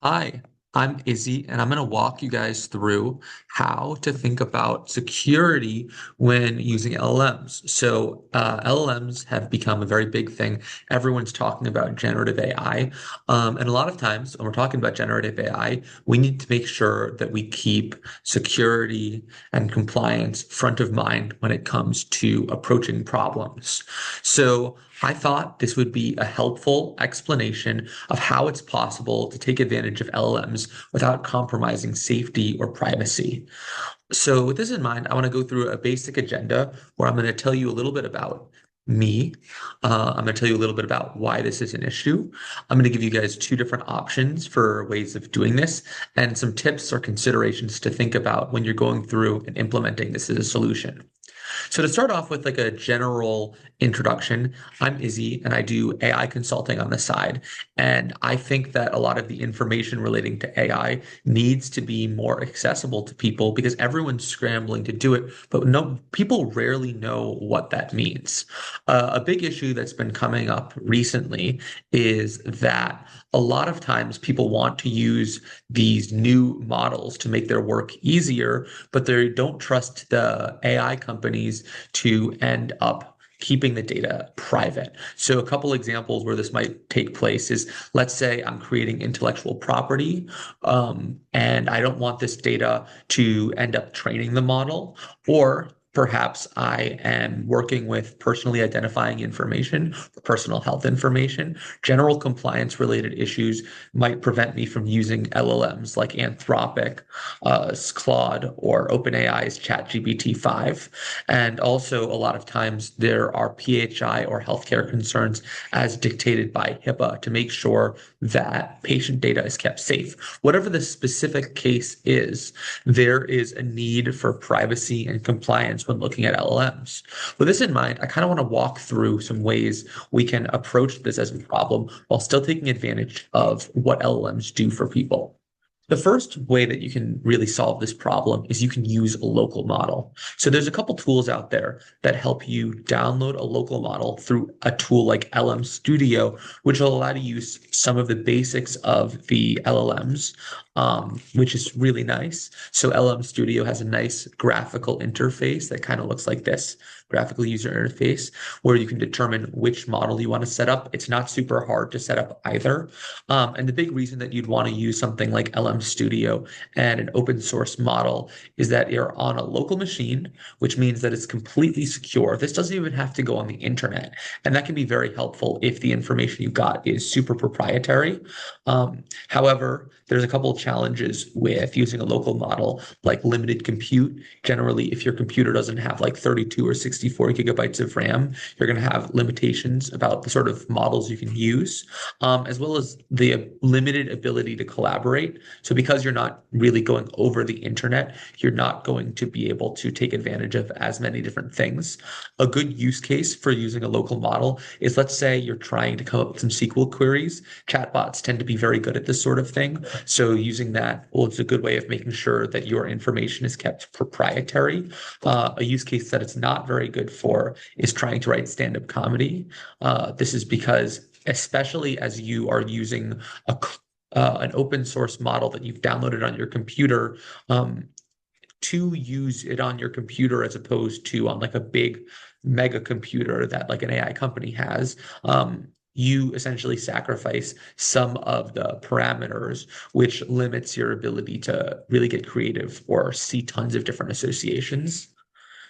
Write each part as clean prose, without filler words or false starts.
Hi, I'm Izzy, and I'm going to walk you guys through how to think about security when using LLMs. LLMs have become a very big thing. Everyone's talking about generative AI. And a lot of times when we're talking about generative AI, we need to make sure that we keep security and compliance front of mind when it comes to approaching problems. So, I thought this would be a helpful explanation of how it's possible to take advantage of LLMs without compromising safety or privacy. So, with this in mind, I want to go through a basic agenda where I'm going to tell you a little bit about me. I'm going to tell you a little bit about why this is an issue. I'm going to give you guys two different options for ways of doing this and some tips or considerations to think about when you're going through and implementing this as a solution. So to start off with like a general introduction, I'm Izzy and I do AI consulting on the side. And I think that a lot of the information relating to AI needs to be more accessible to people because everyone's scrambling to do it, but no, people rarely know what that means. A big issue that's been coming up recently is that a lot of times people want to use these new models to make their work easier, but they don't trust the AI companies to end up keeping the data private. So a couple examples where this might take place is, let's say I'm creating intellectual property, and I don't want this data to end up training the model, or perhaps I am working with personally identifying information, personal health information. General compliance related issues might prevent me from using LLMs like Anthropic, Claude, or OpenAI's ChatGPT 5. And also, a lot of times, there are PHI or healthcare concerns as dictated by HIPAA to make sure that patient data is kept safe. Whatever the specific case is, there is a need for privacy and compliance when looking at LLMs. With this in mind, I kind of want to walk through some ways we can approach this as a problem while still taking advantage of what LLMs do for people. The first way that you can really solve this problem is you can use a local model. So there's a couple tools out there that help you download a local model through a tool like LM Studio, which will allow you to use some of the basics of the LLMs, which is really nice. So LM Studio has a nice graphical interface that kind of looks like this, graphical user interface, where you can determine which model you want to set up. It's not super hard to set up either. And the big reason that you'd want to use something like LM Studio and an open source model is that you're on a local machine, which means that it's completely secure. This doesn't even have to go on the internet. And that can be very helpful if the information you got is super proprietary. However, there's a couple of challenges with using a local model, like limited compute. Generally, if your computer doesn't have like 32 or 64 gigabytes of RAM, you're going to have limitations about the sort of models you can use, as well as the limited ability to collaborate. So because you're not really going over the internet, you're not going to be able to take advantage of as many different things. A good use case for using a local model is, let's say you're trying to come up with some SQL queries. Chatbots tend to be very good at this sort of thing. So using that, well, it's a good way of making sure that your information is kept proprietary. A use case that it's not very good for is trying to write stand-up comedy. This is because, especially as you are using an open source model that you've downloaded on your computer, to use it on your computer as opposed to on like a big mega computer that like an AI company has, you essentially sacrifice some of the parameters, which limits your ability to really get creative or see tons of different associations.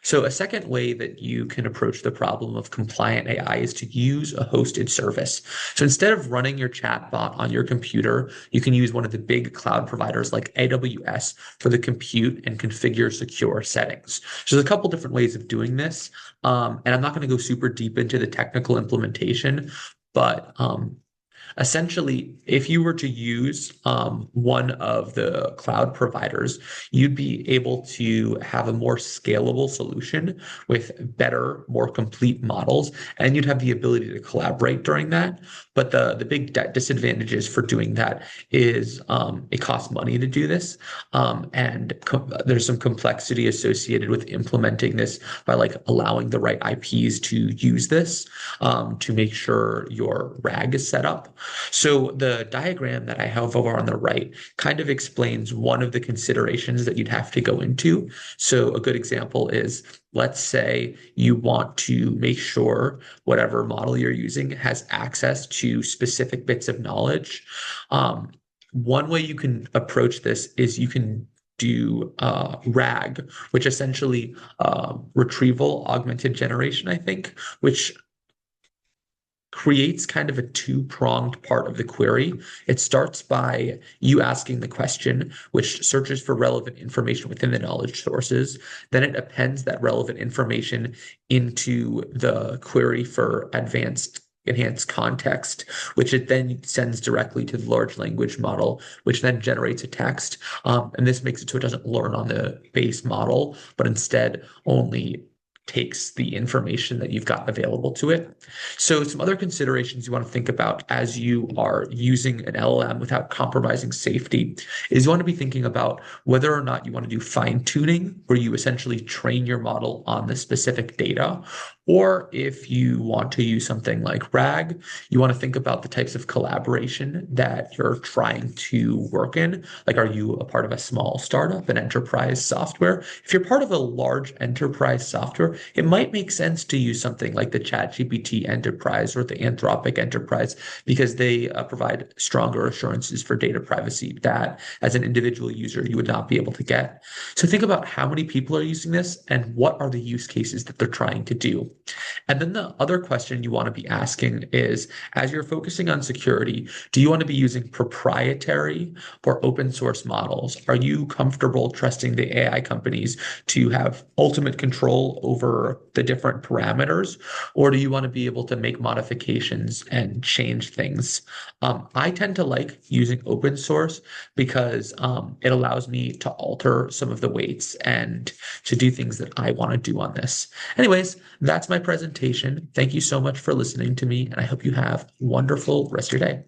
So a second way that you can approach the problem of compliant AI is to use a hosted service. So instead of running your chatbot on your computer, you can use one of the big cloud providers like AWS for the compute and configure secure settings. So there's a couple different ways of doing this. And I'm not going to go super deep into the technical implementation, but essentially, if you were to use one of the cloud providers, you'd be able to have a more scalable solution with better, more complete models, and you'd have the ability to collaborate during that. But the big disadvantages for doing that is it costs money to do this, and there's some complexity associated with implementing this by like allowing the right IPs to use this, to make sure your RAG is set up. up. So the diagram that I have over on the right kind of explains one of the considerations that you'd have to go into. So a good example is, let's say you want to make sure whatever model you're using has access to specific bits of knowledge. One way you can approach this is you can do RAG, which essentially retrieval augmented generation, I think, which creates kind of a two-pronged part of the query. It starts by you asking the question, which searches for relevant information within the knowledge sources. Then it appends that relevant information into the query for enhanced context, which it then sends directly to the large language model, which then generates a text. And this makes it so it doesn't learn on the base model, but instead only takes the information that you've got available to it. So some other considerations you want to think about as you are using an LLM without compromising safety is you want to be thinking about whether or not you want to do fine tuning, where you essentially train your model on the specific data, or if you want to use something like RAG, you want to think about the types of collaboration that you're trying to work in. Like, are you a part of a small startup, an enterprise software? If you're part of a large enterprise software, it might make sense to use something like the ChatGPT Enterprise or the Anthropic Enterprise because they provide stronger assurances for data privacy that, as an individual user, you would not be able to get. So think about how many people are using this and what are the use cases that they're trying to do. And then the other question you want to be asking is, as you're focusing on security, do you want to be using proprietary or open source models? Are you comfortable trusting the AI companies to have ultimate control over the different parameters? Or do you want to be able to make modifications and change things? I tend to like using open source because it allows me to alter some of the weights and to do things that I want to do on this. Anyways, that's my presentation. Thank you so much for listening to me, and I hope you have a wonderful rest of your day.